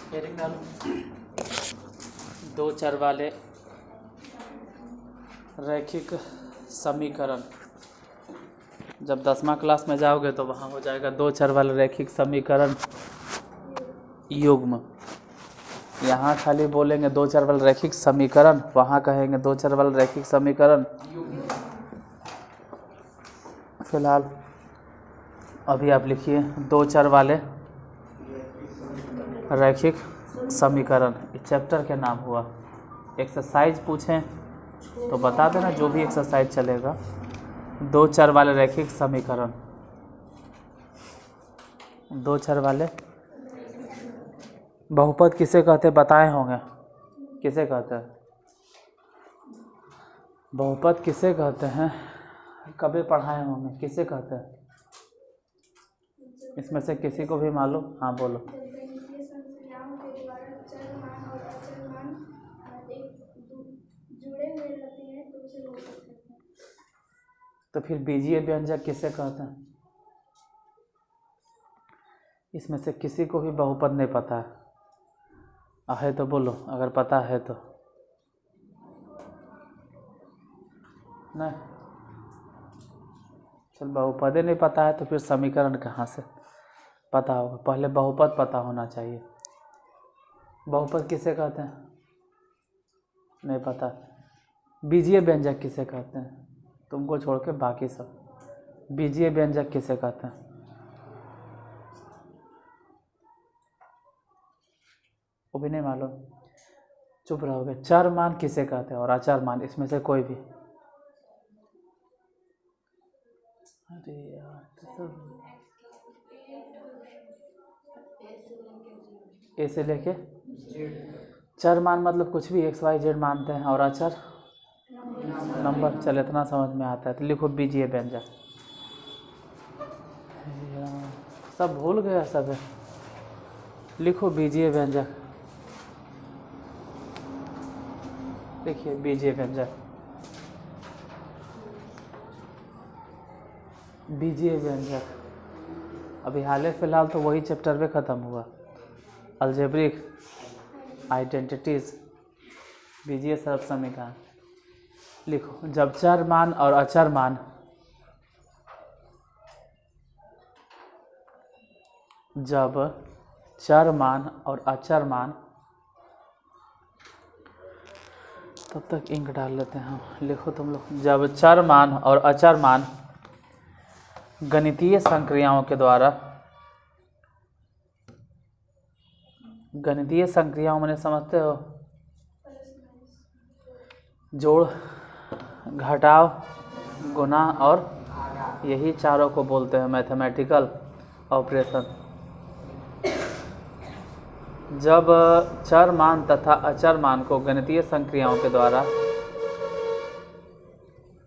Heading डालो। दो चर वाले रैखिक समीकरण। जब 10वां क्लास में जाओगे तो वहाँ हो जाएगा दो चर वाले रैखिक समीकरण युग्म। यहाँ खाली बोलेंगे दो चर वाले रैखिक समीकरण, वहाँ कहेंगे दो चर वाले रैखिक समीकरण फिलहाल अभी आप लिखिए दो चर वाले रैखिक समीकरण। इस चैप्टर के नाम हुआ। एक्सरसाइज पूछें तो बता देना, जो भी एक्सरसाइज चलेगा। दो चर वाले रैखिक समीकरण, दो चर वाले बहुपद किसे कहते बताए होंगे। किसे कहते हैं बहुपद, किसे कहते हैं कभी पढ़ाए होंगे। किसे कहते हैं इसमें से किसी को भी मालूम? हाँ बोलो। तो फिर बीजीय व्यंजक किसे कहते हैं? इसमें से किसी को भी बहुपद नहीं पता है तो बोलो, अगर पता है तो। नहीं, चल बहुपद नहीं पता है तो फिर समीकरण कहाँ से पता होगा? पहले बहुपद पता होना चाहिए। बहुपद किसे कहते हैं? नहीं पता। बीजीय व्यंजक किसे कहते हैं? तुमको छोड़ के बाकी सब। बीजीय व्यंजक किसे कहते हैं? वो भी नहीं मालूम, चुप रहोगे। चर मान किसे कहते हैं और अचर मान? इसमें से कोई भी। अरे यार ए से लेके चर मान मतलब कुछ भी एक्स वाई जेड मानते हैं, और अचर नंबर। चल इतना समझ में आता है तो लिखो बीजीय व्यंजक। सब भूल गया सब है। लिखो बीजीय व्यंजक। देखिए बीजीय व्यंजक, बीजीय व्यंजक अभी हाल फिलहाल तो वही चैप्टर में ख़त्म हुआ, अलजेब्रिक आइडेंटिटीज, बीजीय सर्व समीकरण। लिखो जब चर मान और अचर मान जब चर मान और अचर मान, तब तक इंक डाल लेते हैं हम। लिखो तुम लोग, जब चर मान और अचर मान गणितीय संक्रियाओं के द्वारा, गणितीय संक्रियाओं मैंने समझते हो, जोड़ घटाव गुणा और यही चारों को बोलते हैं मैथमेटिकल ऑपरेशन। जब चर मान तथा अचर मान को गणितीय संक्रियाओं के द्वारा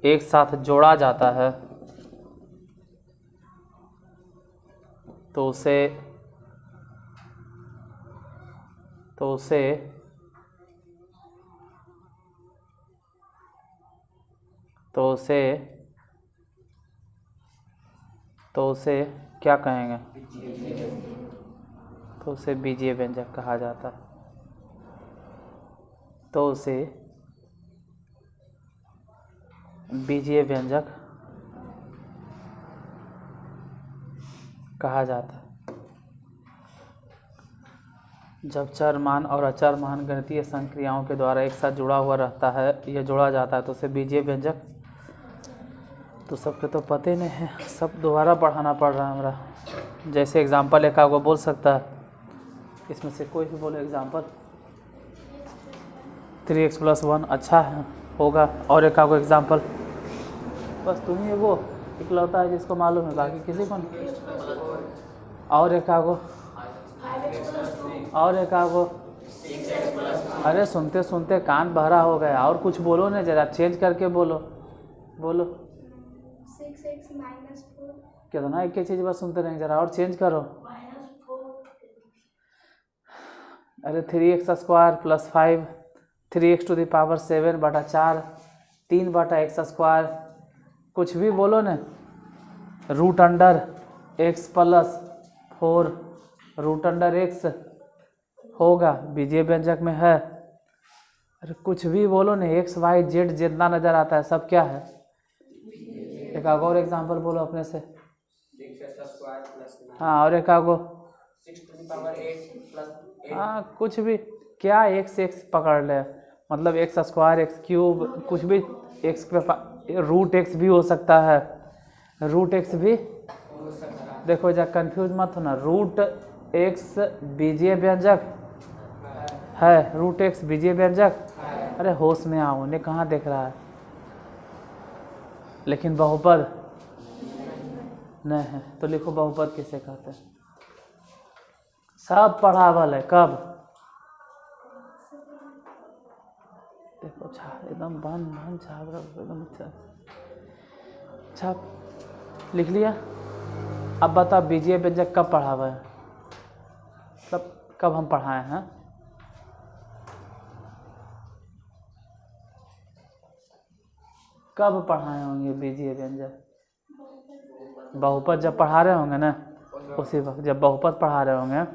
एक साथ जोड़ा जाता है तो उसे क्या कहेंगे? तो उसे बीजीय व्यंजक कहा जाता है। तो उसे बीजीय व्यंजक कहा जाता है। जब चर मान और अचर मान गणितीय संक्रियाओं के द्वारा एक साथ जुड़ा हुआ रहता है या जोड़ा जाता है तो उसे बीजीय व्यंजक। तो सबके तो पते नहीं है, सब दोबारा पढ़ाना पड़ रहा है हमारा। जैसे एग्जाम्पल एक आपको बोल सकता है, इसमें से कोई भी बोलो एग्जाम्पल। 3x + 1 अच्छा है होगा, और एक आपको एग्जाम्पल। बस तुम ही वो इकलौता है जिसको मालूम है, बाकी किसी को नहीं। और एक आपको, और एक आपको। अरे सुनते सुनते कान बहरा हो गया, और कुछ बोलो ना, जरा चेंज करके बोलो। बोलो 6x - 4। कितना एक ही चीज़ बस सुनते रहेंगे, जरा और चेंज करो। अरे 3x² + 5, 3x⁴ 3/x², कुछ भी बोलो ना। √x + 4 √x होगा, बीजीय व्यंजक में है। अरे कुछ भी बोलो ना, एक्स वाई जेड जितना नजर आता है सब क्या है। एक आगो और एग्जाम्पल बोलो अपने से। हाँ, और एक आगो। हाँ, कुछ भी क्या, एक्स एक्स पकड़ ले, मतलब एक्स स्क्वायर एक्स क्यूब, कुछ भी एक्स पे रूट एक्स भी हो सकता है, रूट एक्स भी। देखो जा कंफ्यूज मत होना, रूट एक्स बीजीय व्यंजक है, रूट एक्स बीजीय व्यंजक। अरे होश में आओ, ने कहाँ देख रहा है, लेकिन बहुपद नहीं है। तो लिखो बहुपद किसे कहते हैं। सब पढ़ावल है कब, देखो छाप एकदम बन बन छाप एकदम अच्छा छाप लिख लिया। अब बता बीजीय व्यंजक कब पढ़ा हुआ है, मतलब कब हम पढ़ाए हैं। कब पढ़ाए होंगे बीजीय व्यंजक, बहुपद जब पढ़ा रहे होंगे ना, उसी वक्त जब बहुपद पढ़ा रहे होंगे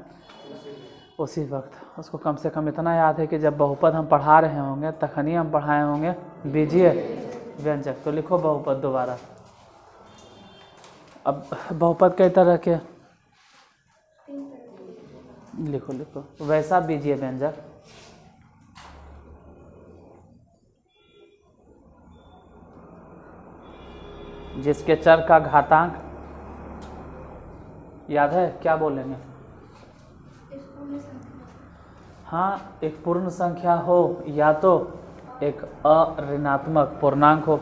उसी वक्त। उसको कम से कम इतना याद है कि जब बहुपद हम पढ़ा रहे होंगे तखनी हम पढ़ाए होंगे बीजीय व्यंजक। तो लिखो बहुपद दोबारा। अब बहुपद कई तरह के लिखो लिखो। वैसा बीजीय व्यंजक जिसके चर का घातांक याद है, क्या बोलेंगे। हाँ, एक पूर्ण संख्या हो या तो एक अऋणात्मक पूर्णांक हो,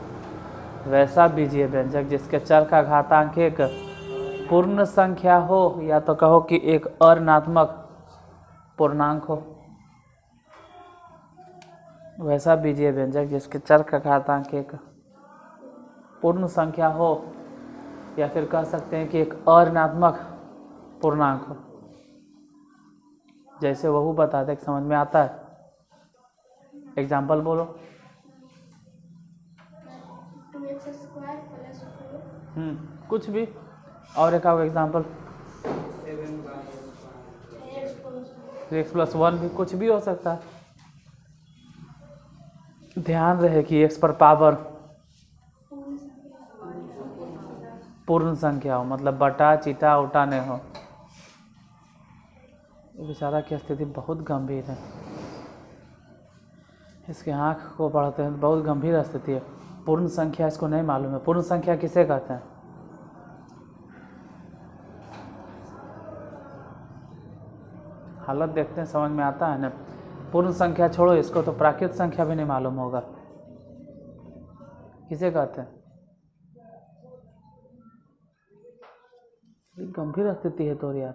वैसा बीजीय व्यंजक जिसके चर का घातांक एक पूर्ण संख्या हो या तो कहो कि एक अऋणात्मक पूर्णांक हो, वैसा बीजीय व्यंजक जिसके चर का घातांक एक पूर्ण संख्या हो या फिर कह सकते हैं कि एक अऋणात्मक पूर्णांक हो। जैसे वह बता दे, समझ में आता है। एग्जाम्पल बोलो। 2x स्क्वायर प्लस 4 कुछ भी। और एक एग्जाम्पल 3x+1 भी कुछ भी हो सकता है। ध्यान रहे कि x पर पावर पूर्ण संख्या हो, मतलब बटा चिटा उटा नहीं हो। बेचारा की स्थिति बहुत गंभीर है, इसके आँख को पढ़ते हैं, बहुत गंभीर स्थिति है। पूर्ण संख्या इसको नहीं मालूम है। पूर्ण संख्या किसे कहते हैं, हालत देखते हैं समझ में आता है ना। पूर्ण संख्या छोड़ो, इसको तो प्राकृत संख्या भी नहीं मालूम होगा, किसे कहते हैं। गंभीर स्थिति है तो यार,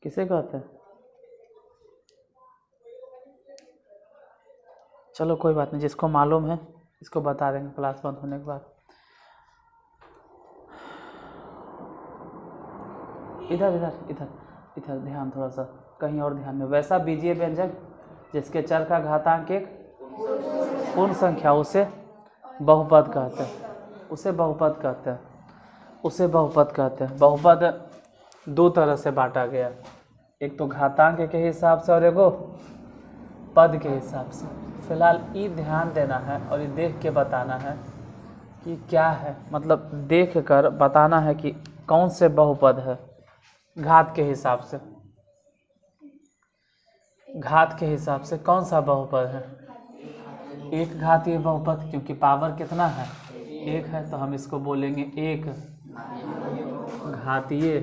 किसे कहते हैं। चलो कोई बात नहीं, जिसको मालूम है इसको बता देंगे क्लास बंद होने के बाद। इधर इधर इधर इधर ध्यान, थोड़ा सा कहीं और ध्यान में। वैसा बीजीय व्यंजक जिसके चर का घातांक एक पूर्ण संख्या, उसे बहुपद कहते हैं, उसे बहुपद कहते हैं, उसे बहुपद कहते हैं। बहुपद दो तरह से बांटा गया, एक तो घातांक के हिसाब से और एगो पद के हिसाब से। फिलहाल ये ध्यान देना है और ये देख के बताना है कि क्या है, मतलब देख कर बताना है कि कौन से बहुपद है घात के हिसाब से। घात के हिसाब से कौन सा बहुपद है, एक घातीय बहुपद, क्योंकि पावर कितना है, एक है, तो हम इसको बोलेंगे एक घातीय।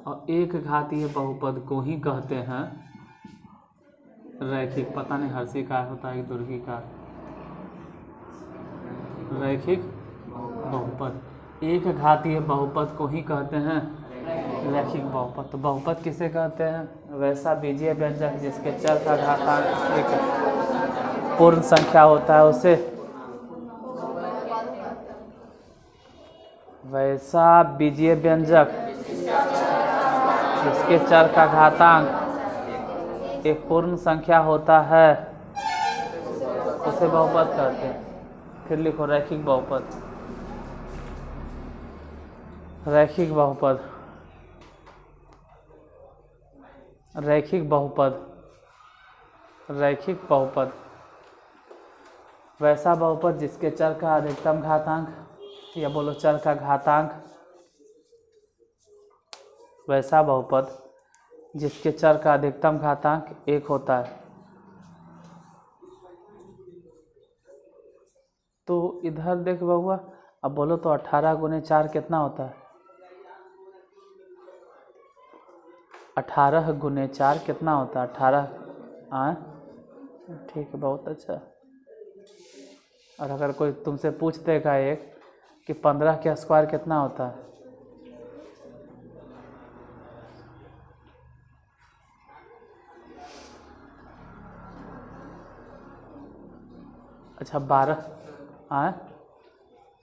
और एक घातीय बहुपद को ही कहते हैं रैखिक। पता नहीं हर्षी का होता है दुर्गी का, रैखिक बहुपद। एक घातीय बहुपद को ही कहते हैं रैखिक बहुपद। तो बहुपद किसे कहते हैं, वैसा बीजीय व्यंजक जिसके चर का घातांक एक पूर्ण संख्या होता है, उसे वैसा बीजीय व्यंजक जिसके चर का घातांक एक पूर्ण संख्या होता है, उसे बहुपद कहते हैं। फिर लिखो रैखिक बहुपद। रैखिक बहुपद रैखिक बहुपद, रैखिक बहुपद वैसा बहुपद जिसके चर का अधिकतम घातांक, या बोलो चर का घातांक, वैसा बहुपद जिसके चर का अधिकतम घातांक 1 होता है। तो इधर देख बहुआ, अब बोलो तो 18 गुने 4 कितना होता है? 18 गुने 4 कितना होता है? 18। ठीक है, बहुत अच्छा। और अगर कोई तुमसे पूछ देगा एक कि 15 के स्क्वायर कितना होता है? अच्छा 12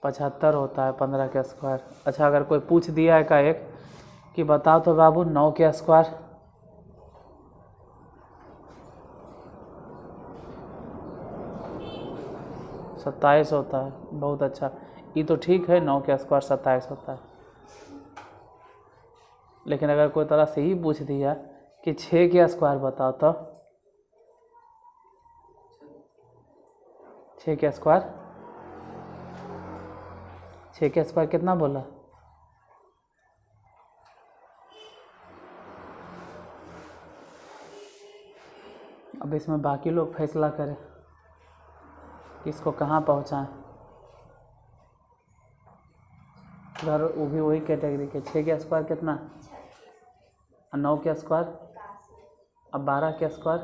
75 होता है 15 के स्क्वायर। अच्छा अगर कोई पूछ दिया है का एक कि बताओ तो बाबू 9 के स्क्वायर? सत्ताईस होता है। बहुत अच्छा, ये तो ठीक है, 9 के स्क्वायर 27 होता है। लेकिन अगर कोई तरह से ही पूछ दिया कि 6 के स्क्वायर बताओ तो 6 के स्क्वायर, 6 के स्क्वायर कितना बोला? अब इसमें बाकी लोग फैसला करें किसको कहाँ पहुँचाएं। अगर वो भी वही कैटेगरी के 6 के स्क्वायर कितना, 9 के स्क्वायर, अब 12 के स्क्वायर,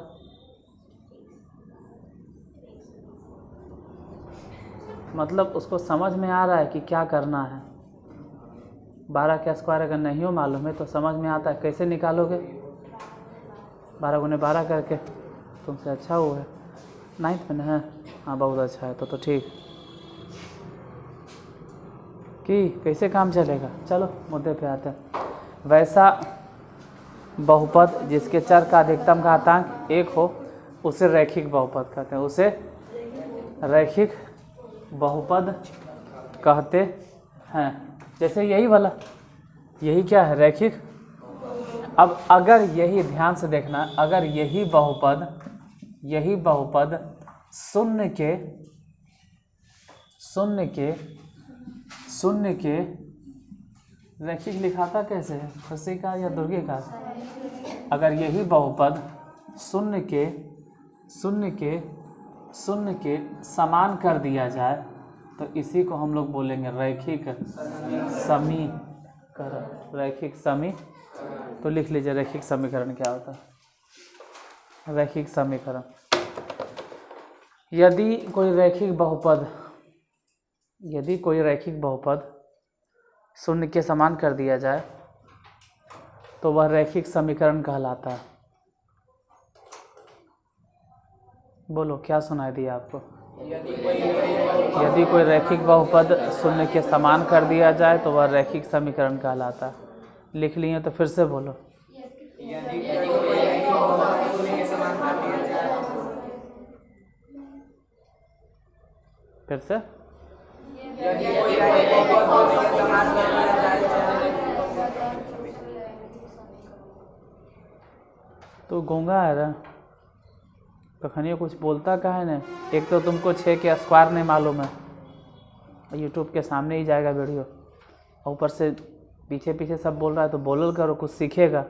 मतलब उसको समझ में आ रहा है कि क्या करना है। 12 के स्क्वायर अगर नहीं हो मालूम है तो समझ में आता है कैसे निकालोगे, 12 गुने 12 करके। तुमसे अच्छा हुआ है 9th में है। हाँ बहुत अच्छा है, तो ठीक कि कैसे काम चलेगा। चलो मुद्दे पे आते हैं। वैसा बहुपद जिसके चर का अधिकतम घातांक 1 हो उसे रैखिक बहुपद कहते हैं, उसे रैखिक बहुपद कहते हैं। जैसे यही वाला, यही क्या है? रैखिक। अब अगर यही ध्यान से देखना, अगर यही बहुपद शून्य के रैखिक लिखाता कैसे है? फंसी का या दुर्गे का? अगर यही बहुपद शून्य के समान कर दिया जाए तो इसी को हम लोग बोलेंगे रैखिक समीकरण। रैखिक तो लिख लीजिए रैखिक समीकरण क्या होता है। रैखिक समीकरण, यदि कोई रैखिक बहुपद शून्य के समान कर दिया जाए तो वह रैखिक समीकरण कहलाता है। बोलो क्या सुनाई दिया आपको? यदि कोई रैखिक बहुपद शून्य के समान कर दिया जाए तो वह रैखिक समीकरण कहलाता है। लिख लिए तो फिर से बोलो। फिर से तो गूंगा है ना, तो खनिया कुछ बोलता का है ना। एक तो तुमको 6 के स्क्वायर नहीं मालूम है, यूट्यूब के सामने ही जाएगा वीडियो, ऊपर से पीछे सब बोल रहा है तो बोलल करो, कुछ सीखेगा।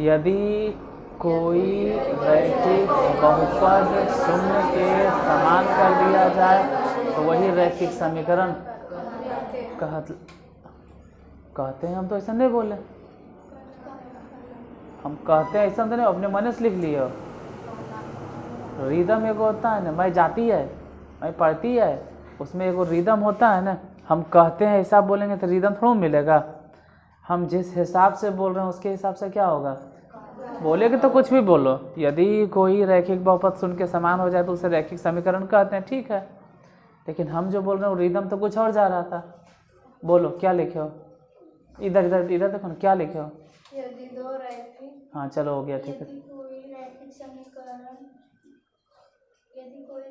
यदि कोई रैखिक बहुपद शून्य के समान कर दिया जाए तो वही रैखिक समीकरण कहते हैं। हम तो ऐसा नहीं बोले, हम कहते हैं ऐसा तो नहीं, अपने मन से लिख लिए। रिदम एगो होता है ना, मैं जाती है मैं पढ़ती है, उसमें एगो रिदम होता है ना। हम कहते हैं ऐसा बोलेंगे तो रिदम थोड़ा मिलेगा। हम जिस हिसाब से बोल रहे हैं उसके हिसाब से क्या होगा, बोलेगे तो कुछ भी बोलो। यदि कोई रैखिक बहुपद शून्य के समान हो जाए तो उसे रैखिक समीकरण कहते हैं, ठीक है। लेकिन हम जो बोल रहे हैं वो रिदम तो कुछ और जा रहा था। बोलो क्या लिखे हो? इधर इधर इधर देखो ना, क्या लिखे हो? यदि दो रैखिक, हाँ चलो हो गया, ठीक है। यदि कोई रैखिक समीकरण, यदि कोई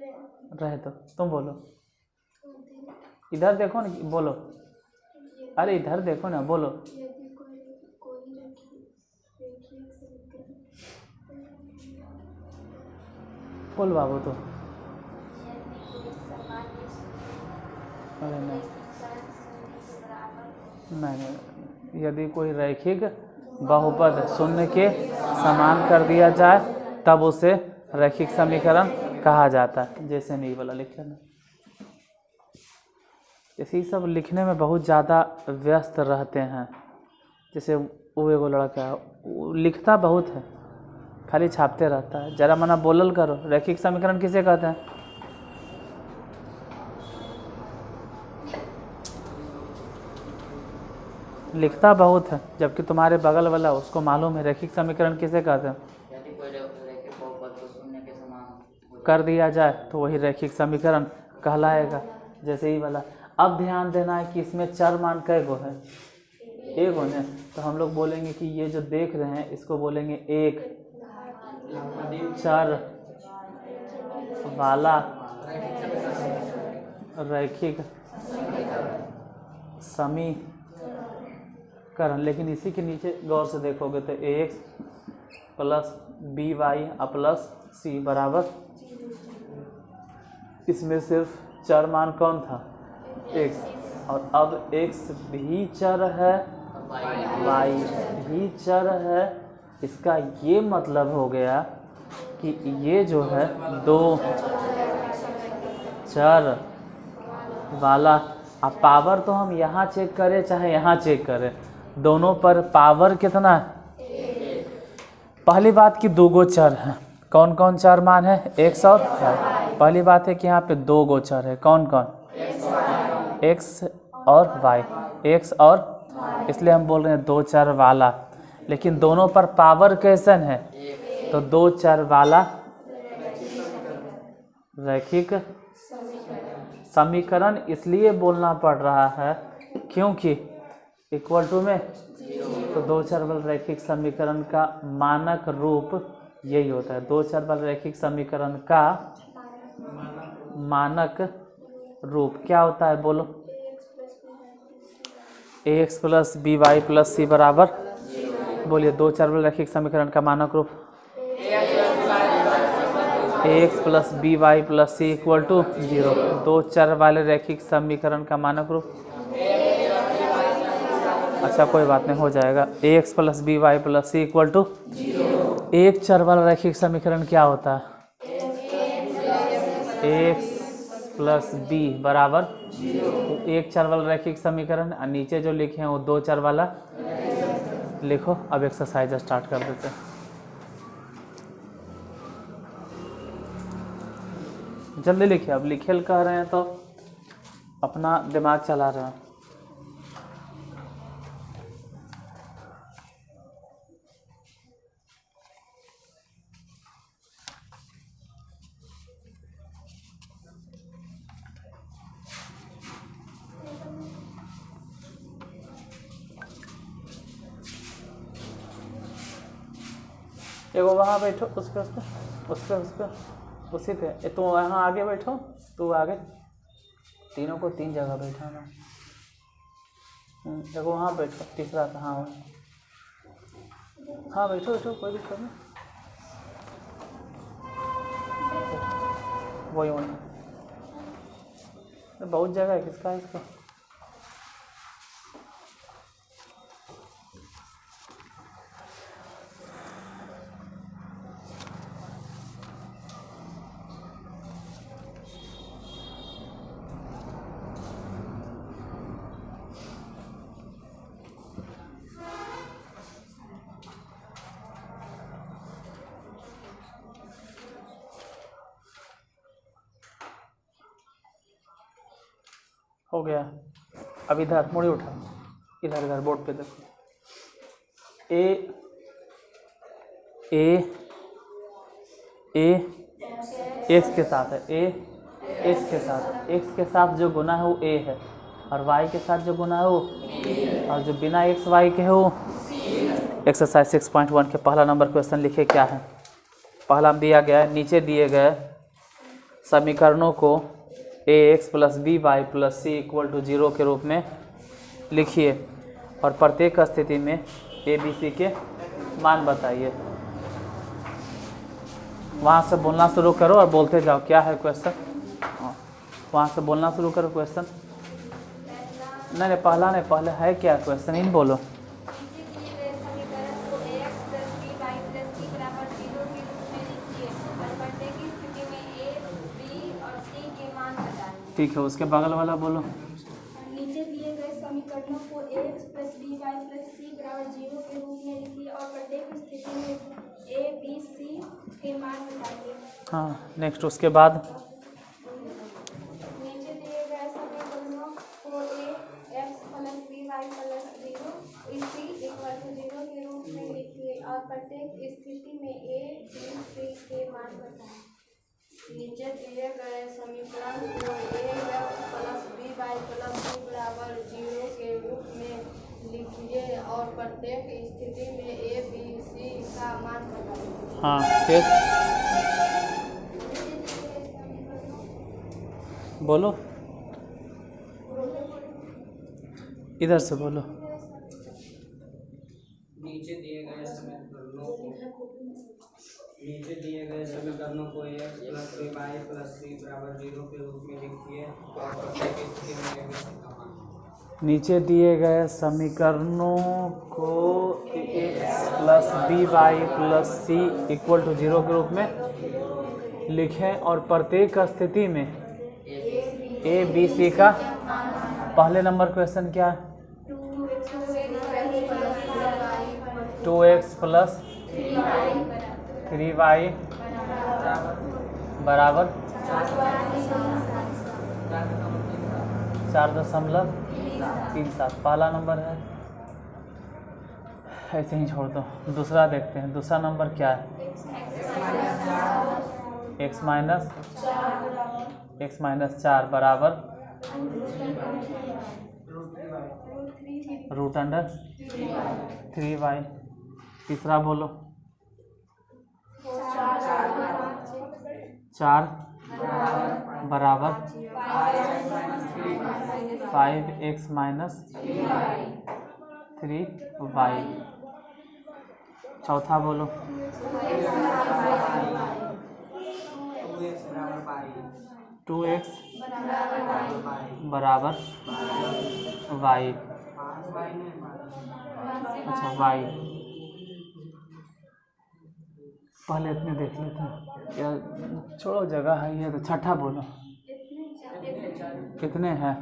रहे तो तुम बोलो, इधर देखो ना, बोलो। अरे इधर देखो ना, बोलो। यदि कोई रेखीय समीकरण बोल बाबू तो। यदि कोई सामान्य अरे नहीं समीकरण शून्य के बराबर नहीं, यदि कोई रैखिक बहुपद शून्य के समान कर दिया जाए तब उसे रैखिक समीकरण कहा जाता है। जैसे नहीं वाला लिख लेना। इसी सब लिखने में बहुत ज़्यादा व्यस्त रहते हैं। जैसे वो एगो लड़का है, वो लिखता बहुत है, खाली छापते रहता है। जरा मना बोलल करो, रैखिक समीकरण किसे कहते हैं? लिखता बहुत है, जबकि तुम्हारे बगल वाला उसको मालूम है रैखिक समीकरण किसे कहते हैं। यदि कोई रैखिक बहुपद को शून्य के समान कर दिया जाए तो वही रैखिक समीकरण कहलाएगा। जैसे ही वाला। अब ध्यान देना है कि इसमें चर मान कै गो है? एक गो ने। तो हम लोग बोलेंगे कि ये जो देख रहे हैं इसको बोलेंगे एक चर वाला रैखिक समीकरण। लेकिन इसी के नीचे गौर से देखोगे तो ax plus B Y plus c बराबर, इसमें सिर्फ चर मान कौन था? x। और अब x भी चर है, y भी चर है। इसका ये मतलब हो गया कि ये जो है दो चर वाला। अब पावर तो हम यहाँ चेक करें चाहे यहाँ चेक करें, दोनों पर पावर कितना है? पहली बात कि दो गो चर हैं। कौन कौन चर मान है? x और y। पहली बात है कि यहाँ पे दो गो चर है। कौन कौन? x और y। x और, इसलिए हम बोल रहे हैं दो चर वाला। लेकिन दोनों पर पावर कैसन है? तो दो चर वाला रैखिक समीकरण इसलिए बोलना पड़ रहा है क्योंकि इक्वल टू में, तो दो चर वाला रैखिक समीकरण का मानक रूप यही होता है। दो चर वाला रैखिक समीकरण का मानक रूप क्या होता है? बोलो। ax plus B Y plus c बराबर, बोलिए दो चर वाले रैखिक समीकरण का मानक रूप ax plus B Y plus C equal to 0। दो चर वाले रैखिक समीकरण का मानक रूप, अच्छा कोई बात नहीं, हो जाएगा। ax plus B Y plus C equal to 0। एक चर वाला रैखिक समीकरण क्या होता है? ax प्लस बी बराबर एक चर वाला रैखिक समीकरण। और नीचे जो लिखे हैं वो दो चर वाला लिखो। अब एक्सरसाइज स्टार्ट कर देते हैं। जल्दी लिखिए। अब लिखेल कह रहे हैं तो अपना दिमाग चला रहे हैं। एगो वहाँ बैठो, उस पे उसी पे। तो यहाँ आगे बैठो, तू आगे। तीनों को तीन जगह बैठाना। एगो वहाँ बैठो, तीसरा कहाँ हो? हाँ बैठो बैठो, कोई दिक्कत नहीं। वही बहुत जगह है, किसका है इसका? हो गया। अब इधर मुड़ी उठा, इधर बोर्ड पे देखो। एक्स के साथ है, एक्स के साथ जो गुना है वो ए है, और वाई के साथ जो गुना है वो, और जो बिना एक्स वाई के है वो। एक्सरसाइज 6.1 के पहला नंबर क्वेश्चन लिखे क्या है? पहला दिया गया है, नीचे दिए गए समीकरणों को ax plus B Y plus C equal to 0 के रूप में लिखिए और प्रत्येक स्थिति में ए बी सी के मान बताइए। वहाँ से बोलना शुरू करो और बोलते जाओ क्या है क्वेश्चन। वहाँ से बोलना शुरू करो क्वेश्चन। नहीं पहला नहीं, पहले है क्या क्वेश्चन, इन बोलो। ठीक है, उसके बगल वाला बोलो। नीचे दिए गए समीकरणों को ax + by + c = 0 के रूप में लिखिए और प्रत्येक स्थिति में a b c के मान बताइए। हाँ, नेक्स्ट उसके बाद नीचे दिए गए समीकरणों को ax + by + 0 c = 0 के रूप में लिखिए और प्रत्येक स्थिति में a b c के मान बताइए। नीचे दिए गए समीकरण को ax + by + c = 0 के रूप में लिखिए और प्रत्येक स्थिति में a b c का मान बताइए। हाँ फिर बोलो, इधर से बोलो। नीचे दिए गए समीकरणों को x + y + c = 0 के रूप में लिखिए और प्रत्येक स्थिति में a b c का मान। नीचे दिए गए समीकरणों को x + by + c = 0 के रूप में लिखें और प्रत्येक स्थिति में a b c का। पहले नंबर क्वेश्चन क्या है? 2x + 3y बराबर 4.37। पहला नंबर है, ऐसे ही छोड़ दो। दूसरा देखते हैं, दूसरा नंबर क्या है? x - 4 बराबर √3y। तीसरा बोलो। 4 बराबर 5x - 3y। चौथा बोलो। 2x बराबर y। अच्छा y, पहले इतने देख लेते हैं यार, छोड़ो जगह है ये। तो छठा बोलो, कितने हैं?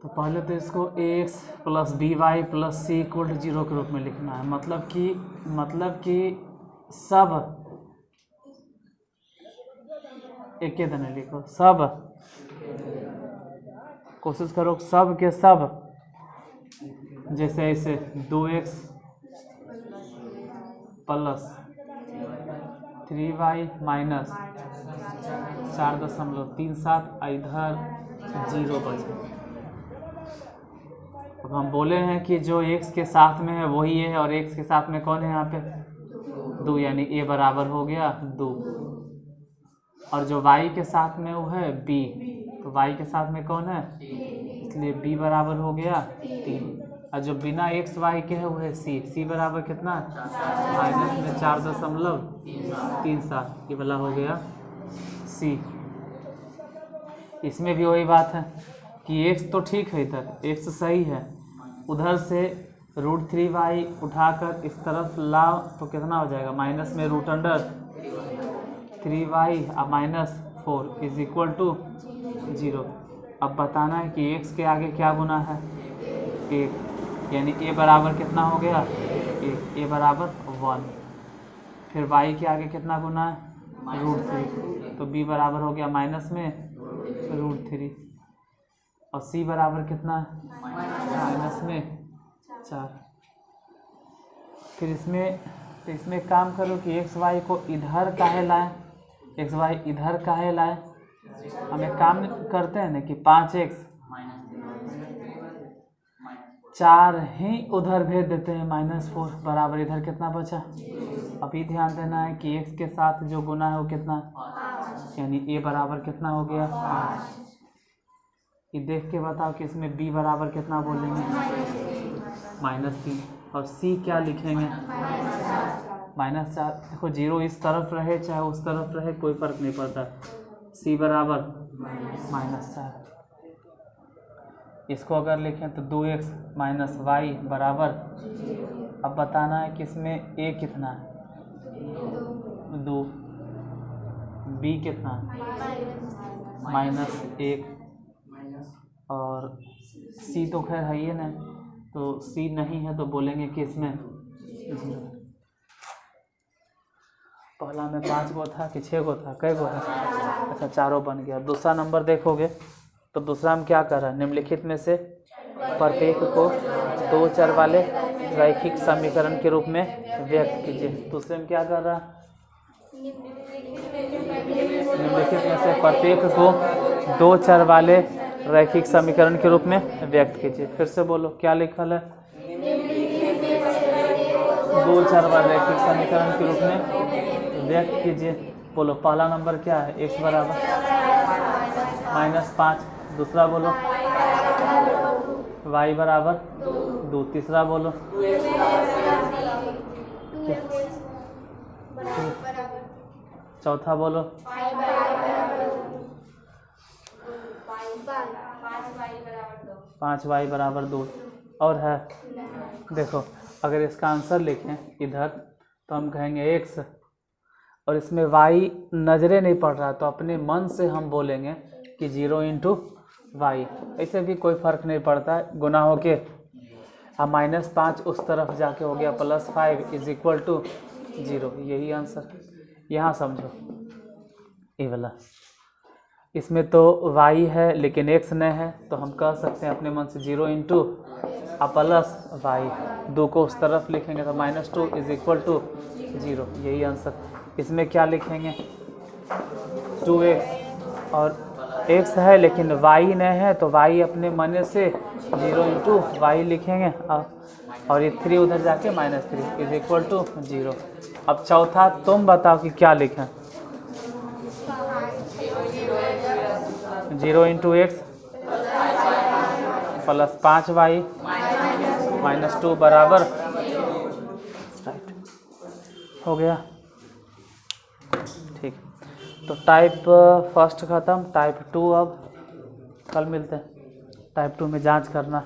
तो पहले तो इसको ax + by + c = 0 के रूप में लिखना है। मतलब कि सब एक ही दिन लिखो। सब, कोशिश करो सब के सब, जैसे ऐसे 2x + 3y - 4.37 इधर 0 बचे। अब हम बोले हैं कि जो x के साथ में है वही है और x के साथ में कौन है यहाँ पे? 2, यानी a बराबर हो गया 2। और जो y के साथ में वो है b, तो y के साथ में कौन है? इसलिए b बराबर हो गया 3। और जो बिना x y के है वो है c बराबर कितना? -4.37। ये वाला हो गया c। इसमें भी वही बात है कि x तो ठीक है, इधर x सही है, उधर से √3y उठाकर इस तरफ लाओ तो कितना हो जाएगा? माइनस में √3y -4 = 0। अब बताना है कि x के आगे क्या गुना है? 1, यानी a बराबर कितना हो गया? 1, a बराबर 1। फिर y के आगे कितना गुना है? √3, तो b बराबर हो गया माइनस में √3। और c बराबर कितना है? माइनस में 4। फिर इसमें काम करो कि x y को इधर काहे लाएं? x y इधर काहे लाएं? हम एक काम करते हैं ना कि 5x 4 ही उधर भेज देते हैं -4 बराबर इधर कितना बचा? अभी ध्यान देना है कि x के साथ जो गुना है वो कितना, यानी a बराबर कितना हो गया? 5। ये देख के बताओ कि इसमें b बराबर कितना बोलेंगे, -3। और c क्या लिखेंगे, -4। देखो 0 इस तरफ रहे चाहे उस तरफ रहे कोई फर्क नहीं पड़ता, c बराबर -4। इसको अगर लिखें तो 2x - y बराबर, अब बताना है कि इसमें a कितना है, 2, b कितना है, -1, और c तो खैर है ही नहीं, तो c नहीं है तो बोलेंगे कि इसमें 0। पहला में 5 गो था कि 6 गो था, कई गो है, अच्छा 4 बन गया। दूसरा नंबर देखोगे तो दूसरा हम क्या कर रहे हैं, निम्नलिखित में से प्रत्येक को 2 चर वाले रैखिक समीकरण के रूप में व्यक्त कीजिए। दूसरे में क्या कर रहा है, निम्नलिखित में से प्रत्येक को 2 चर वाले रैखिक समीकरण के रूप में व्यक्त कीजिए। फिर से बोलो क्या लिखल है, 2 चर वाले रैखिक समीकरण के रूप में व्यक्त कीजिए। बोलो पहला नंबर क्या है, x बराबर -5। दूसरा बोलो y बराबर 2। तीसरा बोलो चौथा बोलो 5y बराबर 2। और है, देखो अगर इसका आंसर लिखें इधर तो हम कहेंगे x, और इसमें y नज़रें नहीं पड़ रहा तो अपने मन से हम बोलेंगे कि 0 × y। ऐसे भी कोई फ़र्क नहीं पड़ता, गुना हो के अब -5 उस तरफ जाके हो गया +5 = 0। यही आंसर यहाँ समझो, ये वाला। इसमें तो y है लेकिन x नहीं है, तो हम कह सकते हैं अपने मन से 0 × y। 2 को उस तरफ लिखेंगे तो -2 = 0। यही आंसर। इसमें क्या लिखेंगे, 2x, और x है लेकिन y नहीं है तो y अपने मन से 0 × y लिखेंगे, और ये 3 उधर जाके -3 = 0। अब चौथा तुम बताओ कि क्या लिखें, 0 × x + 5y -2 बराबर, राइट हो गया। ठीक, तो टाइप फर्स्ट ख़त्म, टाइप 2 अब कल मिलते हैं। टाइप 2 में जांच करना।